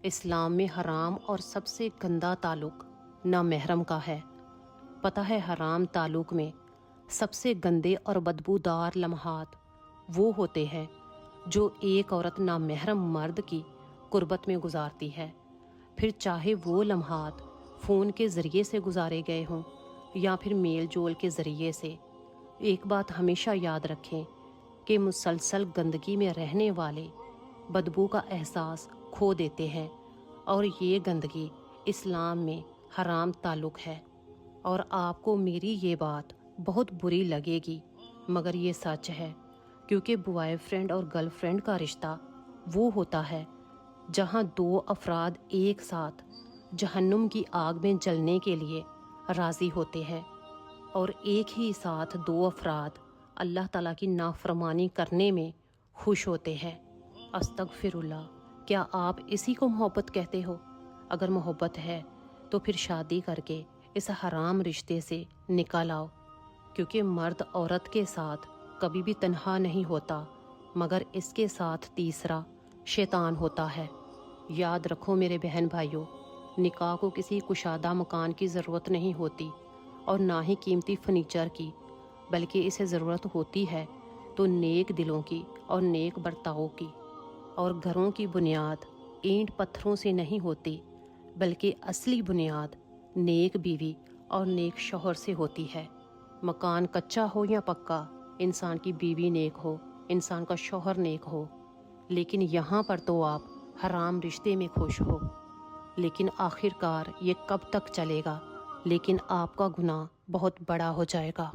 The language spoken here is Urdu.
اسلام میں حرام اور سب سے گندا تعلق نامحرم کا ہے۔ پتہ ہے حرام تعلق میں سب سے گندے اور بدبودار لمحات وہ ہوتے ہیں جو ایک عورت نامحرم مرد کی قربت میں گزارتی ہے، پھر چاہے وہ لمحات فون کے ذریعے سے گزارے گئے ہوں یا پھر میل جول کے ذریعے سے۔ ایک بات ہمیشہ یاد رکھیں کہ مسلسل گندگی میں رہنے والے بدبو کا احساس کھو دیتے ہیں، اور یہ گندگی اسلام میں حرام تعلق ہے۔ اور آپ کو میری یہ بات بہت بری لگے گی مگر یہ سچ ہے، کیونکہ بوائے فرینڈ اور گرل فرینڈ کا رشتہ وہ ہوتا ہے جہاں دو افراد ایک ساتھ جہنم کی آگ میں جلنے کے لیے راضی ہوتے ہیں، اور ایک ہی ساتھ دو افراد اللہ تعالیٰ کی نافرمانی کرنے میں خوش ہوتے ہیں۔ استغفر اللہ، کیا آپ اسی کو محبت کہتے ہو؟ اگر محبت ہے تو پھر شادی کر کے اس حرام رشتے سے نکال آؤ، کیونکہ مرد عورت کے ساتھ کبھی بھی تنہا نہیں ہوتا مگر اس کے ساتھ تیسرا شیطان ہوتا ہے۔ یاد رکھو میرے بہن بھائیوں، نکاح کو کسی کشادہ مکان کی ضرورت نہیں ہوتی اور نہ ہی قیمتی فرنیچر کی، بلکہ اسے ضرورت ہوتی ہے تو نیک دلوں کی اور نیک برتاؤ کی۔ اور گھروں کی بنیاد اینٹ پتھروں سے نہیں ہوتی، بلکہ اصلی بنیاد نیک بیوی اور نیک شوہر سے ہوتی ہے۔ مکان کچا ہو یا پکا، انسان کی بیوی نیک ہو، انسان کا شوہر نیک ہو، لیکن یہاں پر تو آپ حرام رشتے میں خوش ہو۔ لیکن آخر کار یہ کب تک چلے گا؟ لیکن آپ کا گناہ بہت بڑا ہو جائے گا۔